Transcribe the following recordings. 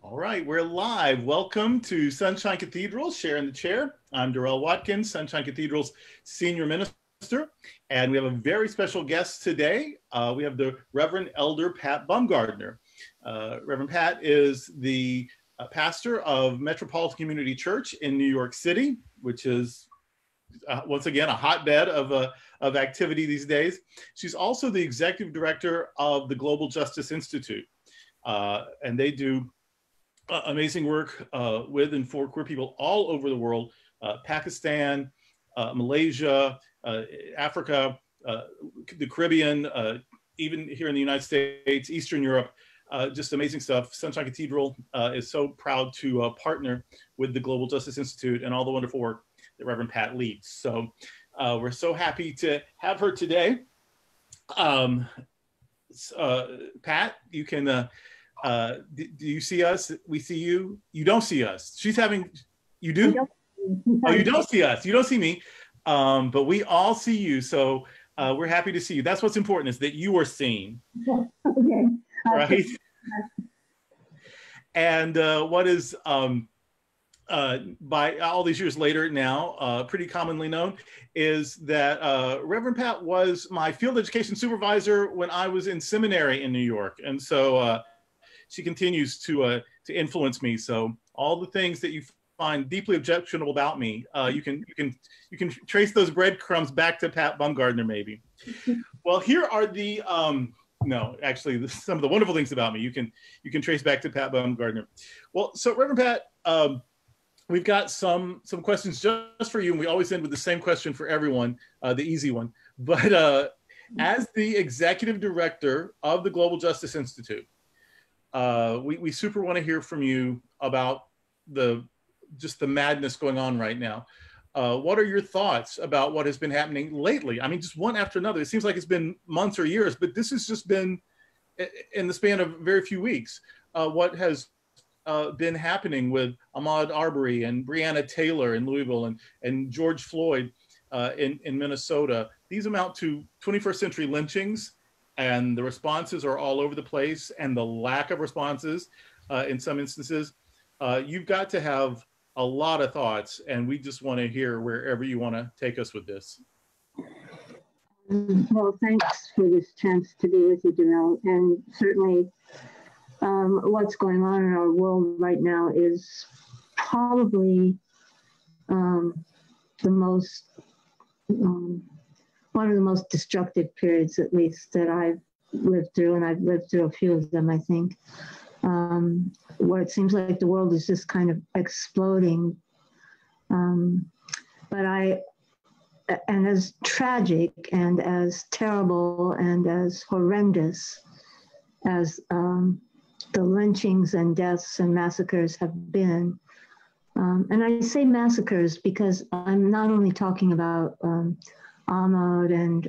All right, we're live. Welcome to Sunshine Cathedral, Sharing the Chair. I'm Darrell Watkins, Sunshine Cathedral's Senior Minister, and we have a very special guest today. We have the Reverend Elder Pat Bumgardner. Reverend Pat is the pastor of Metropolitan Community Church in New York City, which is once again a hotbed of activity these days. She's also the executive director of the Global Justice Institute, and they do amazing work with and for queer people all over the world, Pakistan, Malaysia, Africa, the Caribbean, even here in the United States, Eastern Europe, just amazing stuff. Sunshine Cathedral is so proud to partner with the Global Justice Institute and all the wonderful work that Reverend Pat leads. So we're so happy to have her today. Pat, you can, do you see us? We see you. You don't see us. She's having, you do? Oh, you don't see us. You don't see me. But we all see you. So we're happy to see you. That's what's important, is that you are seen. Okay. Right? And what is, by all these years later now, pretty commonly known, is that Reverend Pat was my field education supervisor when I was in seminary in New York. And so she continues to influence me. So all the things that you find deeply objectionable about me, you can trace those breadcrumbs back to Pat Bumgardner, maybe. Well, here are the no, actually, some of the wonderful things about me you can trace back to Pat Bumgardner. Well, so Reverend Pat, we've got some questions just for you, and we always end with the same question for everyone, the easy one. But as the executive director of the Global Justice Institute, we super want to hear from you about just the madness going on right now. What are your thoughts about what has been happening lately? I mean, just one after another. It seems like it's been months or years, but this has just been in the span of very few weeks. What has been happening with Ahmaud Arbery and Breonna Taylor in Louisville and George Floyd in Minnesota. These amount to 21st century lynchings, and the responses are all over the place, and the lack of responses in some instances. You've got to have a lot of thoughts, and we just want to hear wherever you want to take us with this. Well, thanks for this chance to be with you, Darrell. And certainly what's going on in our world right now is probably the most, one of the most destructive periods, at least, that I've lived through, and I've lived through a few of them, I think, where it seems like the world is just kind of exploding. And as tragic and as terrible and as horrendous as the lynchings and deaths and massacres have been, and I say massacres because I'm not only talking about Ahmaud and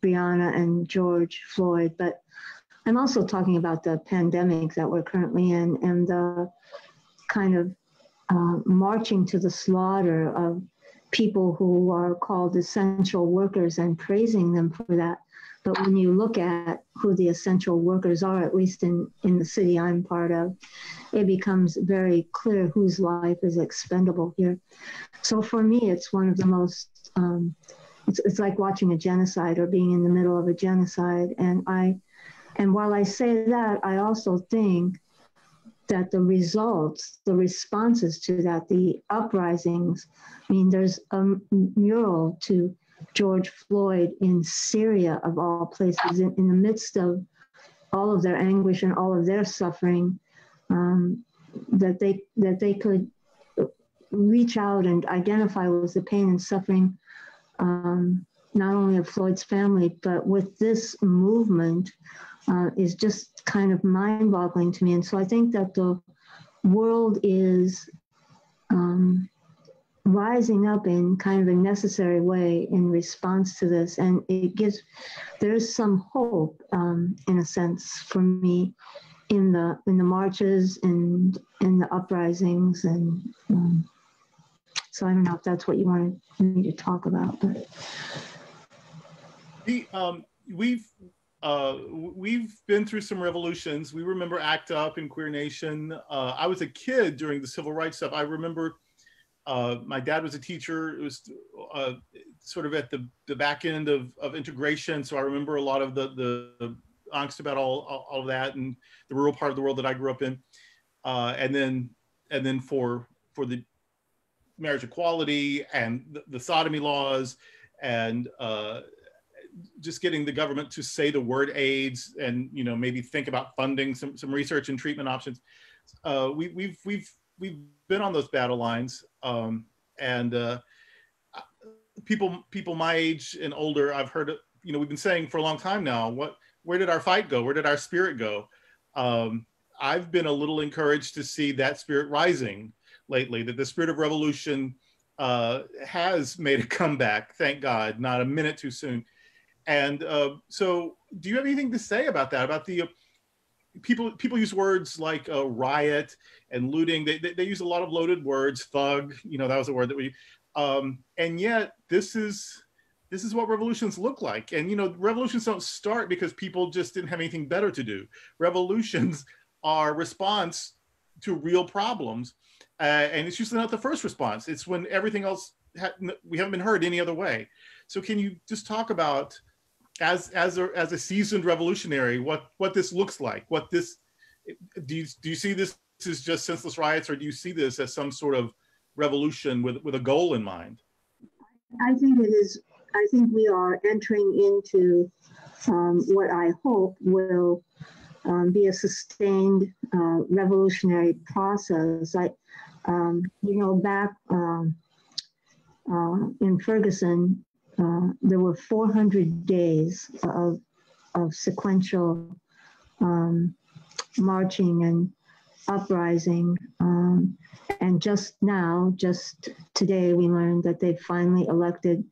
Breonna and George Floyd, but I'm also talking about the pandemic that we're currently in and the kind of marching to the slaughter of people who are called essential workers and praising them for that. But when you look at who the essential workers are, at least in the city I'm part of, it becomes very clear whose life is expendable here. So for me, it's one of the most, it's like watching a genocide or being in the middle of a genocide. And while I say that, I also think that the results, the responses to that, the uprisings, I mean, there's a mural to George Floyd in Syria, of all places, in the midst of all of their anguish and all of their suffering, that they could reach out and identify with the pain and suffering, not only of Floyd's family, but with this movement, is just kind of mind-boggling to me. And so I think that the world is rising up in kind of a necessary way in response to this. And there's some hope, in a sense, for me, in the marches and in the uprisings. And so I don't know if that's what you wanted me to talk about. But We've we've been through some revolutions. We remember ACT UP and Queer Nation. I was a kid during the civil rights stuff. I remember my dad was a teacher. It was sort of at the back end of integration. So I remember a lot of the angst about all of that and the rural part of the world that I grew up in. And then for the marriage equality and the sodomy laws and just getting the government to say the word AIDS and maybe think about funding some research and treatment options. We've been on those battle lines, and people my age and older, I've heard we've been saying for a long time now, where did our fight go? Where did our spirit go? I've been a little encouraged to see that spirit rising lately, that the spirit of revolution has made a comeback, thank God, not a minute too soon. And so do you have anything to say about that, about the people use words like riot and looting. They use a lot of loaded words, thug, that was a word that we, and yet this is what revolutions look like. And, revolutions don't start because people just didn't have anything better to do. Revolutions are response to real problems. And it's usually not the first response. It's when everything else, we haven't been heard any other way. So can you just talk about, as a seasoned revolutionary, what this looks like? Do you see this as just senseless riots, or do you see this as some sort of revolution with a goal in mind? I think it is. I think we are entering into what I hope will be a sustained revolutionary process. Back in Ferguson, there were 400 days of sequential marching and uprising. And just today, we learned that they finally elected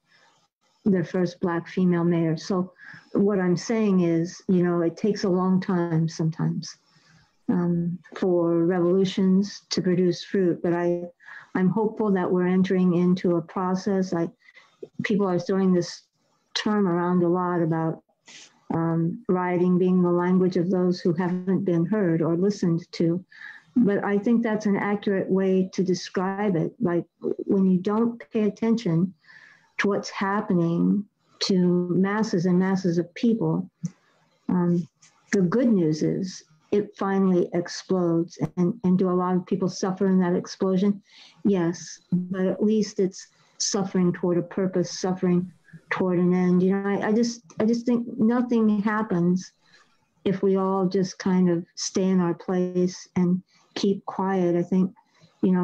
their first Black female mayor. So what I'm saying is, it takes a long time sometimes for revolutions to produce fruit. But I'm hopeful that we're entering into a process. People are throwing this term around a lot about rioting being the language of those who haven't been heard or listened to. But I think that's an accurate way to describe it. Like, when you don't pay attention to what's happening to masses and masses of people, the good news is it finally explodes. And do a lot of people suffer in that explosion? Yes, but at least it's suffering toward a purpose, suffering toward an end. I just think nothing happens if we all just kind of stay in our place and keep quiet. I think,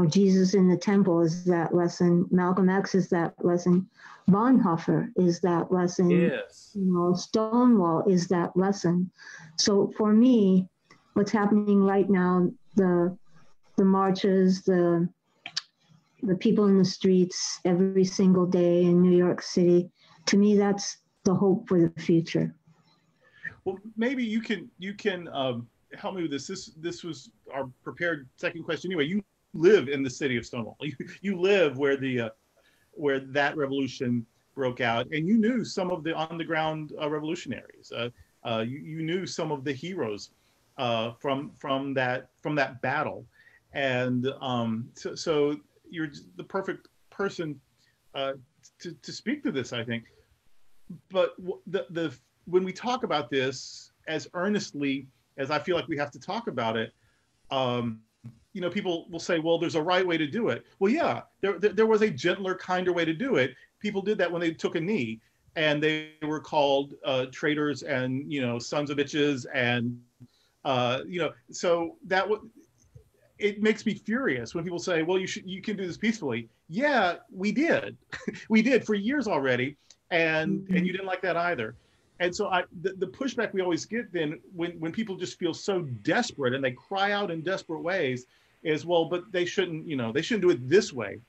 Jesus in the temple is that lesson. Malcolm X is that lesson. Bonhoeffer is that lesson. Yes. Stonewall is that lesson. So for me, what's happening right now, the marches, the people in the streets every single day in New York City, to me, that's the hope for the future. Well, maybe you can help me with this. This was our prepared second question. Anyway, you live in the city of Stonewall. You live where that revolution broke out, and you knew some of the on the ground revolutionaries. You knew some of the heroes from that battle, and so you're the perfect person to speak to this, I think. But when we talk about this as earnestly as I feel like we have to talk about it, people will say, well, there's a right way to do it. Well, yeah, there was a gentler, kinder way to do it. People did that when they took a knee, and they were called traitors and, sons of bitches. And, so it makes me furious when people say, well, you can do this peacefully. Yeah, we did. We did for years already. And you didn't like that either. And so the pushback we always get then when people just feel so desperate and they cry out in desperate ways is, well, but they shouldn't do it this way,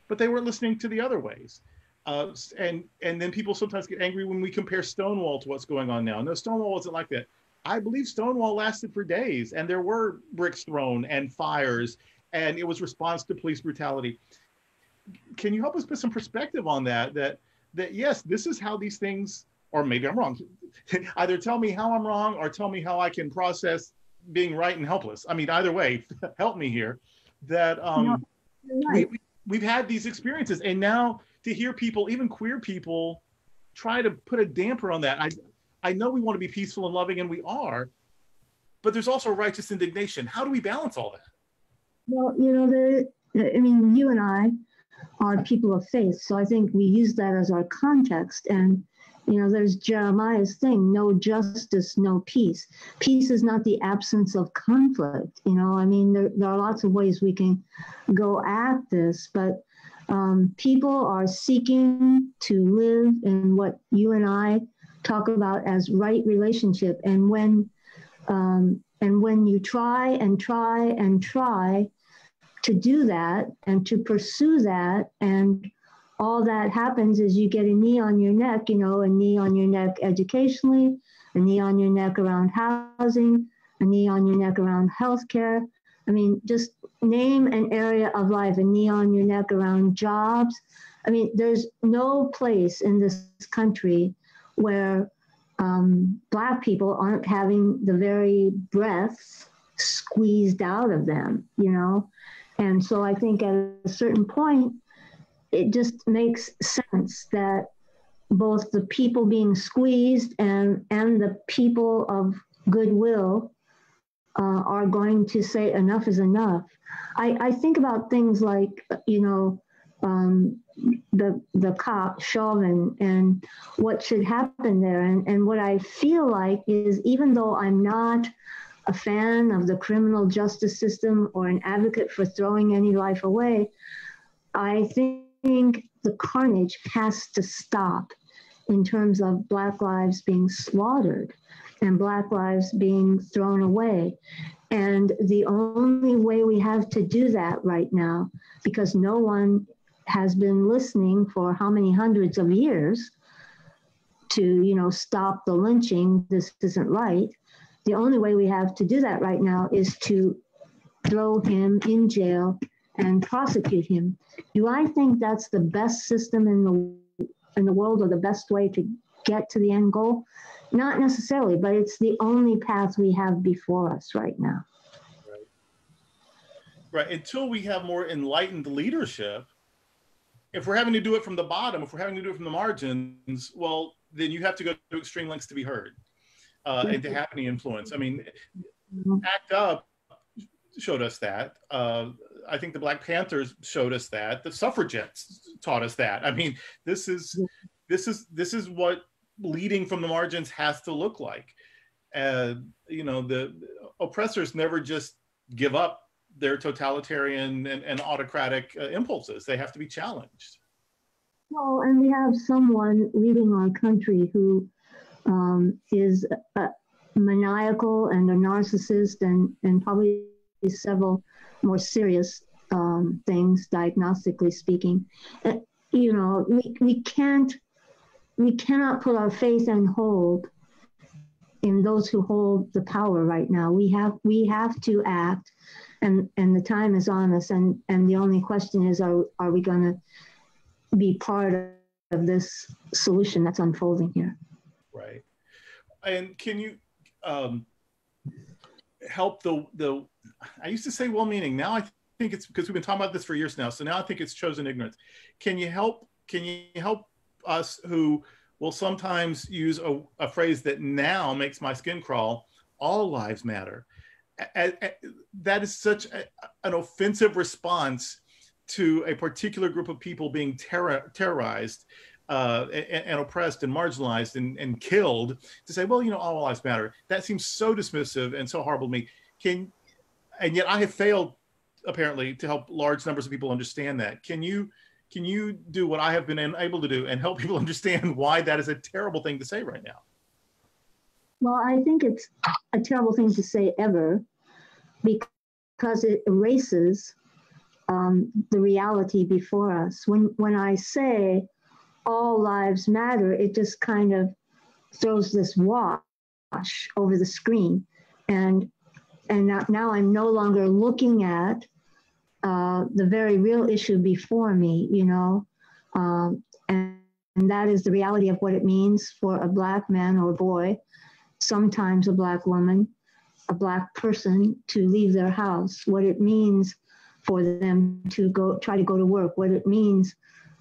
but they weren't listening to the other ways. And then people sometimes get angry when we compare Stonewall to what's going on now. No, Stonewall wasn't like that. I believe Stonewall lasted for days, and there were bricks thrown and fires, and it was response to police brutality. Can you help us put some perspective on that yes, this is how these things or maybe I'm wrong. Either tell me how I'm wrong or tell me how I can process being right and helpless. I mean, either way, help me here. That No, you're right. we've had these experiences, and now to hear people, even queer people, try to put a damper on that. I know we want to be peaceful and loving, and we are, but there's also righteous indignation. How do we balance all that? Well, you know, I mean, you and I are people of faith, so I think we use that as our context. And you know, there's Jeremiah's thing: no justice, no peace. Peace is not the absence of conflict. You know, I mean, there are lots of ways we can go at this, but people are seeking to live in what you and I talk about as right relationship. And when you try and try and try to do that and to pursue that, and all that happens is you get a knee on your neck, you know, a knee on your neck educationally, a knee on your neck around housing, a knee on your neck around healthcare. I mean, just name an area of life, a knee on your neck around jobs. I mean, there's no place in this country where Black people aren't having the very breath squeezed out of them, you know? And so I think at a certain point, it just makes sense that both the people being squeezed and the people of goodwill are going to say enough is enough. I think about things like, you know, the cop Chauvin and what should happen there. And what I feel like is, even though I'm not a fan of the criminal justice system or an advocate for throwing any life away, I think the carnage has to stop in terms of Black lives being slaughtered and Black lives being thrown away. And the only way we have to do that right now, because no one has been listening for how many hundreds of years to, you know, stop the lynching, this isn't right. The only way we have to do that right now is to throw him in jail and prosecute him. Do I think that's the best system in the world, or the best way to get to the end goal? Not necessarily, but it's the only path we have before us right now. Right. Until we have more enlightened leadership, if we're having to do it from the bottom, if we're having to do it from the margins, well, then you have to go to extreme lengths to be heard and to have any influence. I mean, ACT UP showed us that. I think the Black Panthers showed us that. The suffragettes taught us that. I mean, this is what leading from the margins has to look like. You know, the oppressors never just give up their totalitarian and autocratic impulses. They have to be challenged. Well, and we have someone leading our country who is maniacal and a narcissist, and probably several more serious things, diagnostically speaking. You know, we cannot put our faith and hold in those who hold the power right now. We have to act, and the time is on us. And the only question is, are we going to be part of this solution that's unfolding here? Right. And can you help the I used to say well-meaning. Now I think it's, because we've been talking about this for years now. So now I think it's chosen ignorance. Can you help us who will sometimes use a phrase that now makes my skin crawl? All lives matter. That is such an offensive response to a particular group of people being terrorized and oppressed and marginalized and killed, to say, well, you know, all lives matter. That seems so dismissive and so horrible to me. And yet I have failed, apparently, to help large numbers of people understand that. Can you do what I have been able to do and help people understand why that is a terrible thing to say right now? Well, I think it's a terrible thing to say ever, because it erases the reality before us. When I say all lives matter, it just kind of throws this wash over the screen, and now I'm no longer looking at the very real issue before me, you know, and that is the reality of what it means for a Black man or boy, sometimes a Black woman, a Black person to leave their house, what it means for them to try to go to work, what it means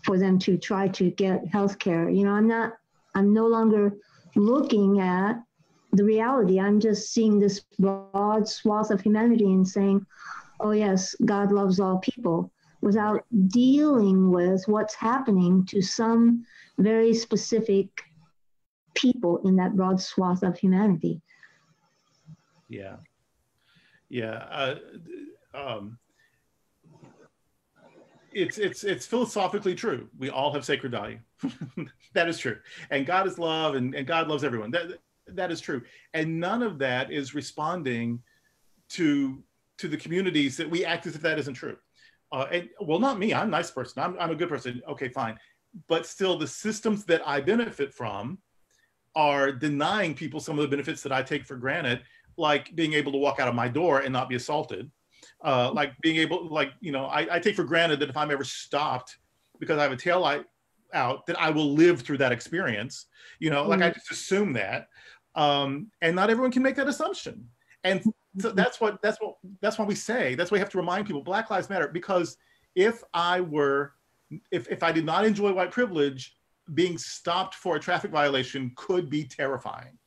for them to try to get health care. You know, I'm no longer looking at the reality. I'm just seeing this broad swath of humanity and saying, oh yes, God loves all people, without dealing with what's happening to some very specific people in that broad swath of humanity. Yeah. Yeah. It's philosophically true. We all have sacred value. That is true. And God is love, and God loves everyone. That is true. And none of that is responding to the communities that we act as if that isn't true. And well, not me. I'm a nice person. I'm a good person. Okay, fine. But still, the systems that I benefit from are denying people some of the benefits that I take for granted, like being able to walk out of my door and not be assaulted. Like being able, like, you know, I take for granted that if I'm ever stopped because I have a taillight out, that I will live through that experience. You know, like I just assume that. And not everyone can make that assumption. And so that's why we say, that's why we have to remind people, Black Lives Matter, because if I did not enjoy white privilege, being stopped for a traffic violation could be terrifying.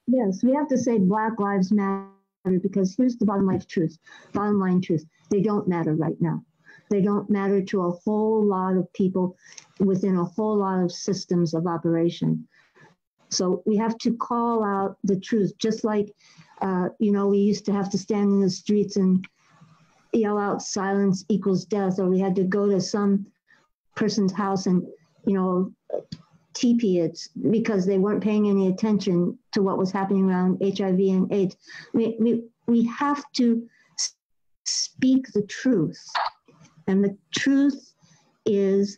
Yes, we have to say Black Lives Matter, because here's the bottom line truth. They don't matter right now. They don't matter to a whole lot of people within a whole lot of systems of operation. So we have to call out the truth, just like, you know, we used to have to stand in the streets and yell out silence equals death, or we had to go to some person's house and, you know, TP it because they weren't paying any attention to what was happening around HIV and AIDS. We have to speak the truth. And the truth is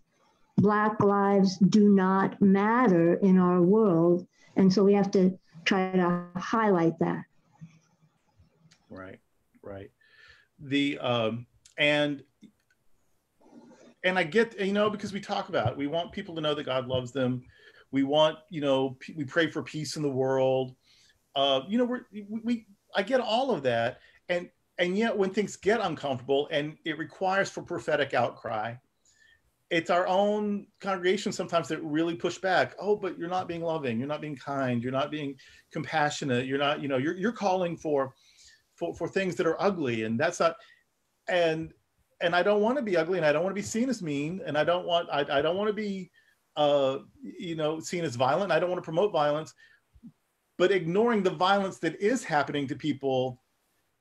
Black lives do not matter in our world. And so we have to try to highlight that. Right. The, and I get, you know, because we talk about it, we want people to know that God loves them. We want, you know, we pray for peace in the world. You know, I get all of that. And yet when things get uncomfortable and it requires for prophetic outcry, it's our own congregation sometimes that really push back. Oh, but you're not being loving. You're not being kind. You're not being compassionate. You're not, you know, you're calling for things that are ugly, and that's not, and I don't want to be ugly, and I don't want to be seen as mean, and I don't want to be, you know, seen as violent. I don't want to promote violence, but ignoring the violence that is happening to people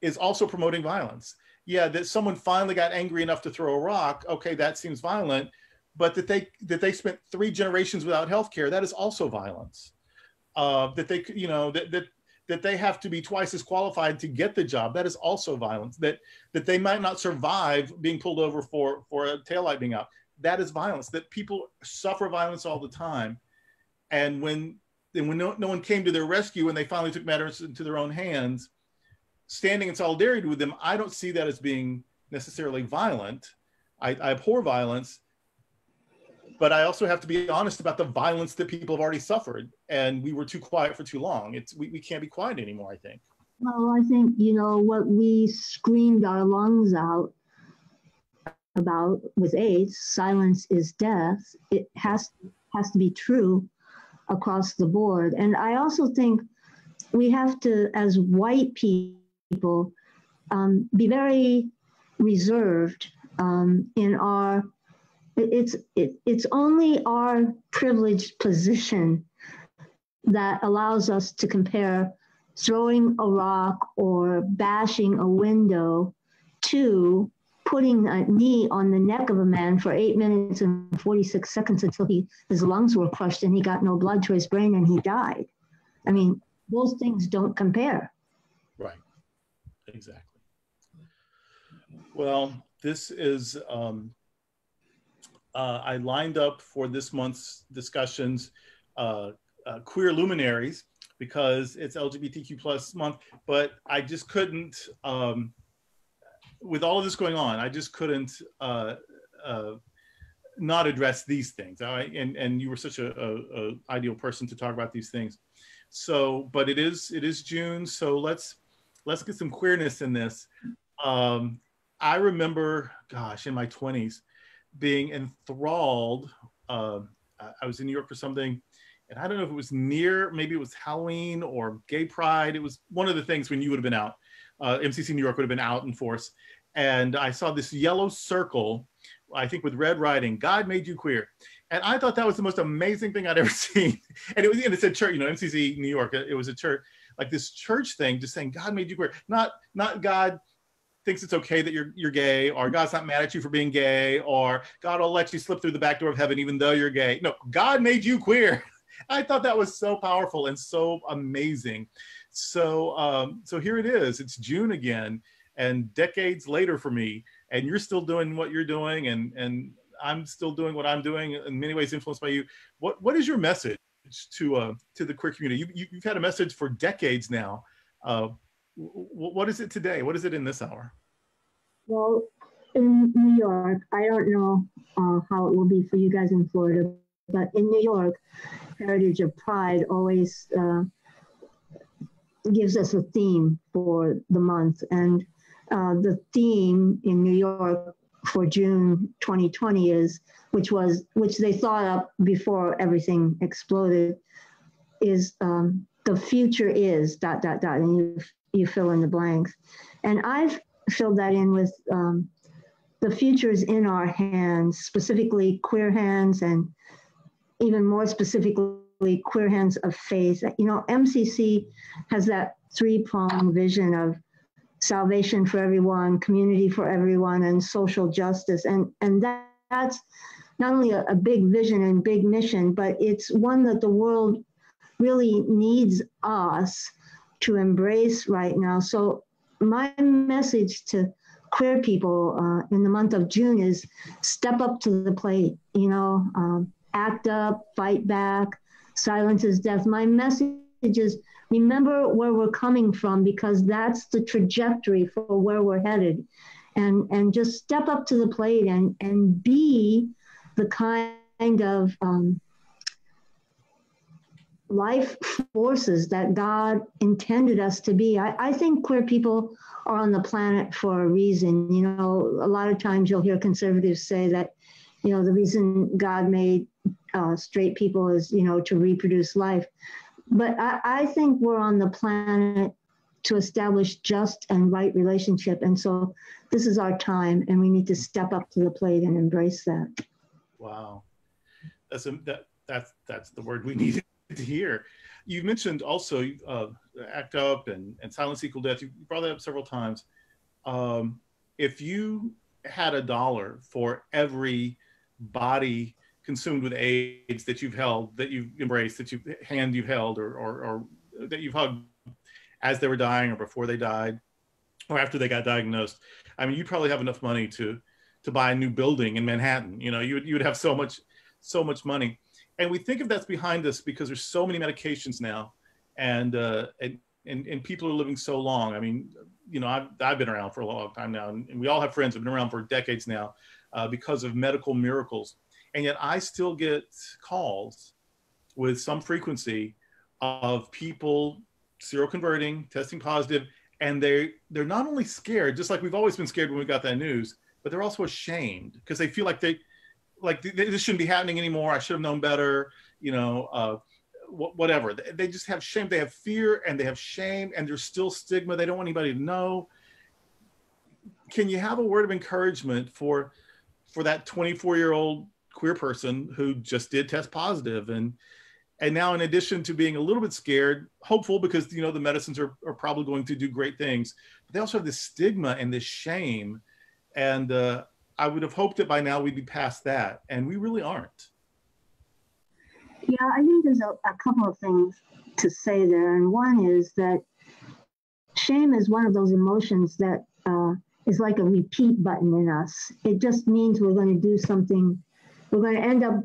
is also promoting violence. Yeah, that someone finally got angry enough to throw a rock. Okay, that seems violent, but that they spent 3 generations without healthcare, that is also violence. That they, you know, that they have to be twice as qualified to get the job, that is also violence. That they might not survive being pulled over for a taillight being out, that is violence. That people suffer violence all the time. And when no one came to their rescue and they finally took matters into their own hands, standing in solidarity with them, I don't see that as being necessarily violent. I abhor violence, but I also have to be honest about the violence that people have already suffered. And we were too quiet for too long. We can't be quiet anymore, I think. Well, I think, you know, what we screamed our lungs out about with AIDS, silence is death, it has to be true across the board. And I also think we have to, as white people, be very reserved in our, it's only our privileged position that allows us to compare throwing a rock or bashing a window to putting a knee on the neck of a man for 8 minutes and 46 seconds until his lungs were crushed and he got no blood to his brain and he died. I mean, those things don't compare. Right. Exactly. Well, this is, I lined up for this month's discussions, queer luminaries, because it's LGBTQ plus month, but I just couldn't, with all of this going on, I just couldn't not address these things. And you were such a ideal person to talk about these things. So, but it is June. So let's get some queerness in this. I remember, gosh, in my 20s, being enthralled. I was in New York for something, and I don't know if it was maybe it was Halloween or Gay Pride. It was one of the things when you would have been out. MCC New York would have been out in force. And I saw this yellow circle, I think with red writing, "God made you queer." And I thought that was the most amazing thing I'd ever seen. And it said church, MCC New York. It was a church, like this church thing, just saying God made you queer. Not God thinks it's okay that you're gay, or God's not mad at you for being gay, or God will let you slip through the back door of heaven even though you're gay. No, God made you queer. I thought that was so powerful and so amazing. So here it is. It's June again, and decades later for me, and you're still doing what you're doing, and I'm still doing what I'm doing, in many ways influenced by you. What is your message to the queer community? You've had a message for decades now. What is it today? What is it in this hour? Well, in New York, I don't know how it will be for you guys in Florida, but in New York, Heritage of Pride always gives us a theme for the month. And the theme in New York for June 2020 is, which they thought up before everything exploded, is the future is ... and you fill in the blanks. And I've filled that in with the future is in our hands, specifically queer hands, and even more specifically queer hands of faith. MCC has that three-pronged vision of salvation for everyone, community for everyone, and social justice. And that's not only a big vision and big mission, but it's one that the world really needs us to embrace right now. So my message to queer people in the month of June is step up to the plate, act up, fight back, silence is death. My message is remember where we're coming from, because that's the trajectory for where we're headed. And just step up to the plate and be the kind of life forces that God intended us to be. I think queer people are on the planet for a reason. A lot of times you'll hear conservatives say that, the reason God made straight people is, to reproduce life. But I think we're on the planet to establish just and right relationship. And so this is our time, and we need to step up to the plate and embrace that. Wow. That's the word we needed to hear. You mentioned also act up and silence equal death. You brought that up several times. If you had $1 for every body consumed with AIDS that you've held, that you've embraced, that you've held or that you've hugged as they were dying or before they died or after they got diagnosed, I mean, you'd probably have enough money to buy a new building in Manhattan. You would have so much money. And we think of that's behind us because there's so many medications now, and people are living so long. I mean, I've been around for a long time now, and we all have friends who've been around for decades now because of medical miracles. And yet I still get calls with some frequency of people seroconverting, testing positive, and they're not only scared, just like we've always been scared when we got that news, but they're also ashamed because they feel like this shouldn't be happening anymore. I should have known better, whatever. They just have shame. They have fear and they have shame, and there's still stigma. They don't want anybody to know. Can you have a word of encouragement for that 24-year-old queer person who just did test positive, and now, in addition to being a little bit scared, hopeful because the medicines are probably going to do great things, but they also have this stigma and this shame, and I would have hoped that by now we'd be past that, and we really aren't. Yeah, I think there's a couple of things to say there, and one is that shame is one of those emotions that is like a repeat button in us. It just means we're going to do something. We're going to end up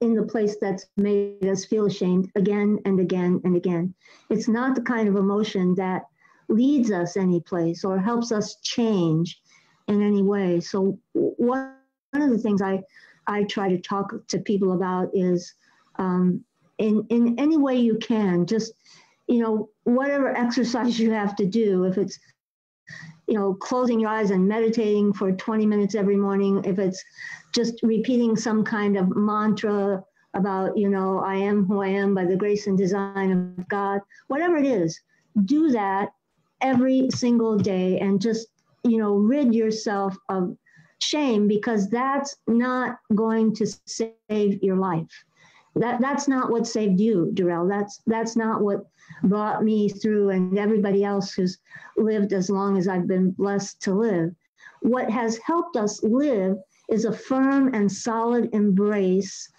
in the place that's made us feel ashamed again and again and again. It's not the kind of emotion that leads us any place or helps us change in any way. So what of the things I try to talk to people about is in any way you can, just, whatever exercise you have to do, if it's, closing your eyes and meditating for 20 minutes every morning, if it's just repeating some kind of mantra about, I am who I am by the grace and design of God, whatever it is, do that every single day and just, rid yourself of shame, because that's not going to save your life. That's not what saved you, Darrell. That's not what brought me through and everybody else who's lived as long as I've been blessed to live. What has helped us live is a firm and solid embrace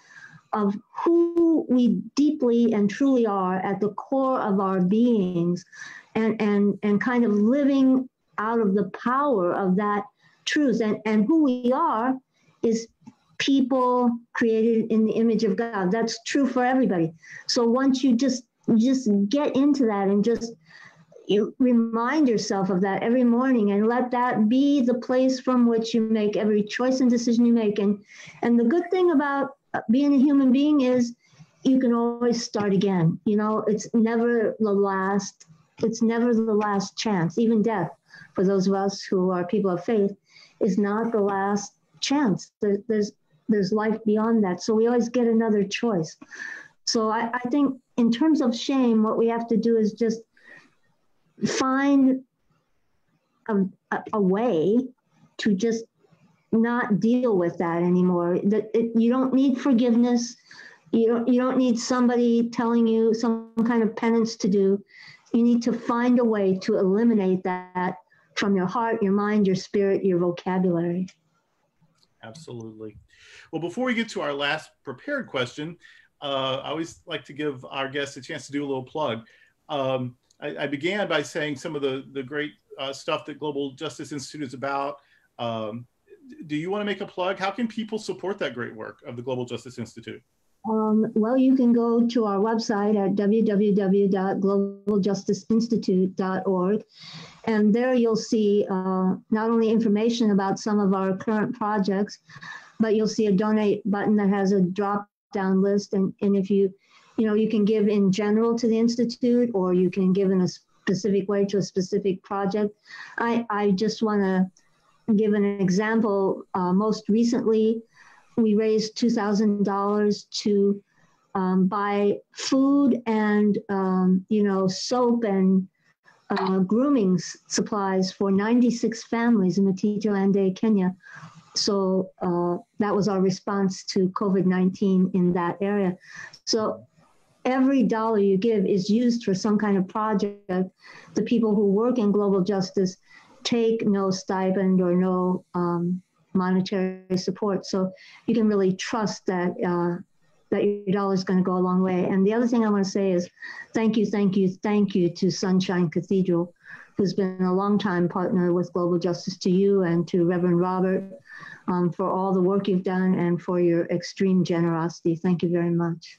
of who we deeply and truly are at the core of our beings, and kind of living out of the power of that truth. And who we are is people created in the image of God. That's true for everybody. So once you just get into that and just you remind yourself of that every morning, and let that be the place from which you make every choice and decision you make. And the good thing about being a human being is you can always start again. It's never the last chance. Even death, for those of us who are people of faith, is not the last chance. There's life beyond that. So we always get another choice. So I think in terms of shame, what we have to do is just find a way to just not deal with that anymore. You don't need forgiveness. You don't need somebody telling you some kind of penance to do. You need to find a way to eliminate that from your heart, your mind, your spirit, your vocabulary. Absolutely. Well, before we get to our last prepared question, I always like to give our guests a chance to do a little plug. I began by saying some of the great stuff that Global Justice Institute is about. Do you want to make a plug? How can people support that great work of the Global Justice Institute? Well, you can go to our website at www.globaljusticeinstitute.org. And there you'll see not only information about some of our current projects, but you'll see a donate button that has a drop-down list. And if you can give in general to the Institute, or you can give in a specific way to a specific project. I just want to give an example. Most recently, we raised $2,000 to buy food and, soap and grooming supplies for 96 families in Mtito, Kenya. So that was our response to COVID-19 in that area. So every dollar you give is used for some kind of project. The people who work in global justice take no stipend or no monetary support. So you can really trust that that your dollar is going to go a long way. And the other thing I want to say is thank you to Sunshine Cathedral, who's been a longtime partner with Global Justice, to you and to Reverend Robert for all the work you've done and for your extreme generosity. Thank you very much.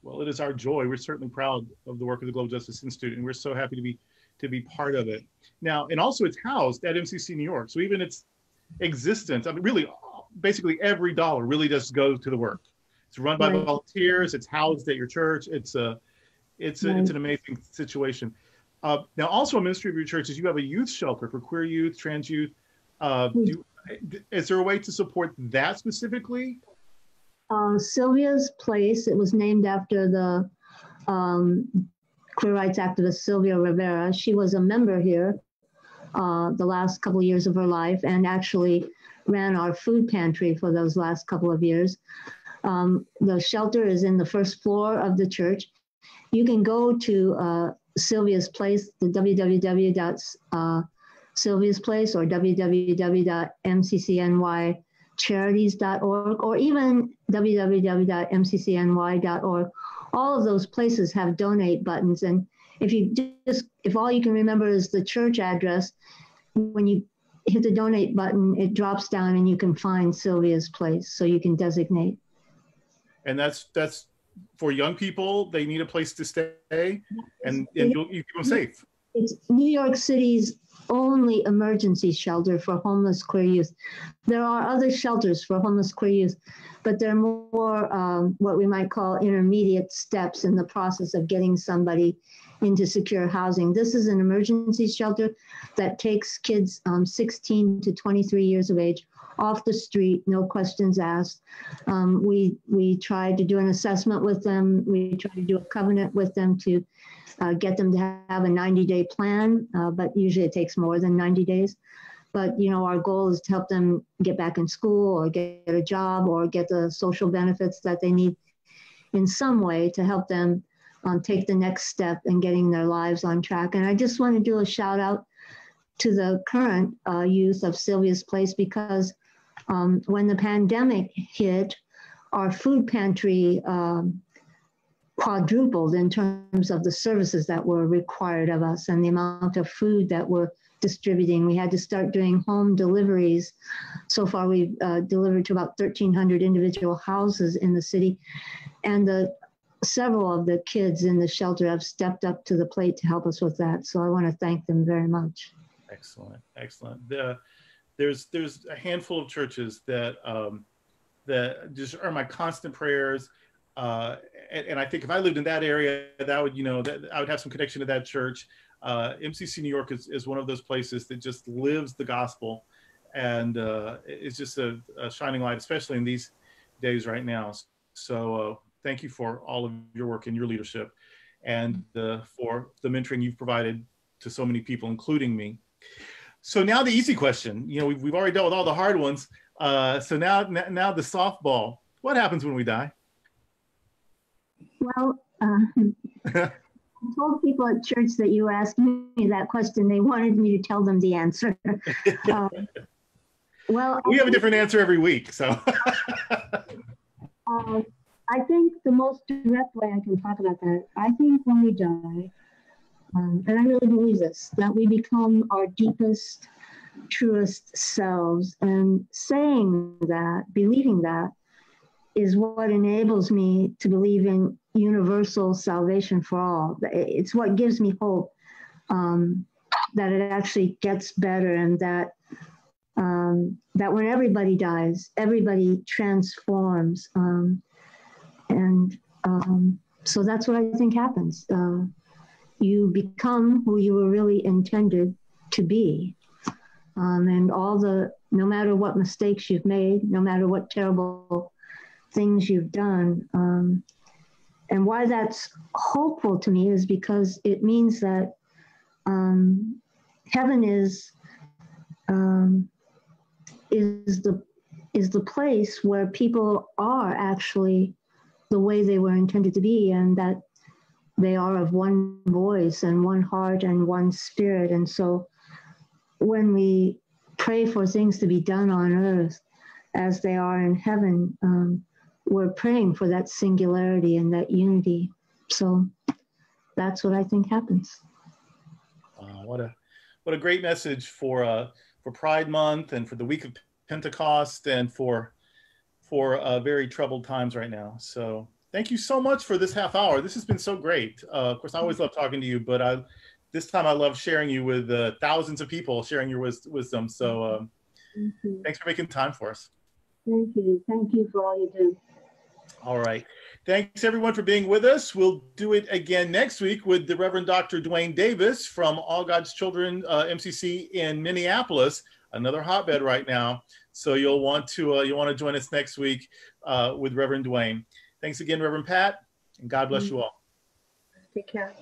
Well, it is our joy. We're certainly proud of the work of the Global Justice Institute, and we're so happy to be part of it. Now, and also it's housed at MCC New York. So even its existence, I mean, really, basically every dollar really just goes to the work. It's run by volunteers. It's housed at your church. It's an amazing situation. Now, also a ministry of your church is you have a youth shelter for queer youth, trans youth. Is there a way to support that specifically? Sylvia's Place. It was named after the queer rights activist Sylvia Rivera. She was a member here the last couple of years of her life, and actually ran our food pantry for those last couple of years. The shelter is in the first floor of the church. You can go to Sylvia's Place, the www.sylvia's Place or www.mccnycharities.org, or even www.mccny.org. All of those places have donate buttons. And if all you can remember is the church address, when you hit the donate button, it drops down and you can find Sylvia's Place, so you can designate. And that's for young people. They need a place to stay, and you keep them safe. It's New York City's only emergency shelter for homeless queer youth. There are other shelters for homeless queer youth, but they're more what we might call intermediate steps in the process of getting somebody into secure housing. This is an emergency shelter that takes kids 16 to 23 years of age off the street, no questions asked. We try to do an assessment with them. We try to do a covenant with them to get them to have a 90-day plan, but usually it takes more than 90 days. But, you know, our goal is to help them get back in school or get a job or get the social benefits that they need in some way to help them take the next step in getting their lives on track. And I just want to do a shout out to the current youth of Sylvia's Place, because when the pandemic hit, our food pantry quadrupled in terms of the services that were required of us and the amount of food that we're distributing. We had to start doing home deliveries. So far, we've delivered to about 1,300 individual houses in the city. And several of the kids in the shelter have stepped up to the plate to help us with that. So I want to thank them very much. Excellent, excellent. There's a handful of churches that that just are my constant prayers. And I think if I lived in that area, that would, you know, that I would have some connection to that church. MCC New York is one of those places that just lives the gospel, and it's just a shining light, especially in these days right now. So thank you for all of your work and your leadership, and for the mentoring you've provided to so many people, including me. So now the easy question. You know, we've already dealt with all the hard ones. So now the softball. What happens when we die? Well, I told people at church that you asked me that question. They wanted me to tell them the answer. Well, we have a different answer every week. So I think the most direct way I can talk about that, I think when we die, and I really believe this, that we become our deepest, truest selves. And saying that, believing that, is what enables me to believe in universal salvation for all. It's what gives me hope that it actually gets better, and that that when everybody dies, everybody transforms. So that's what I think happens. You become who you were really intended to be. And no matter what mistakes you've made, no matter what terrible things you've done. And why that's hopeful to me is because it means that heaven is the place where people are actually the way they were intended to be, and that they are of one voice and one heart and one spirit. And so when we pray for things to be done on earth as they are in heaven, we're praying for that singularity and that unity. So that's what I think happens. What a great message for Pride Month, and for the week of Pentecost, and for very troubled times right now. So thank you so much for this half hour. This has been so great. Of course, I always love talking to you, but this time I love sharing you with thousands of people, sharing your wisdom. So thanks for making time for us. Thank you. Thank you for all you do. All right. Thanks everyone for being with us. We'll do it again next week with the Reverend Dr. Dwayne Davis from All God's Children MCC in Minneapolis, another hotbed right now. So you'll want to join us next week with Reverend Dwayne. Thanks again, Reverend Pat, and God bless you all. Take care.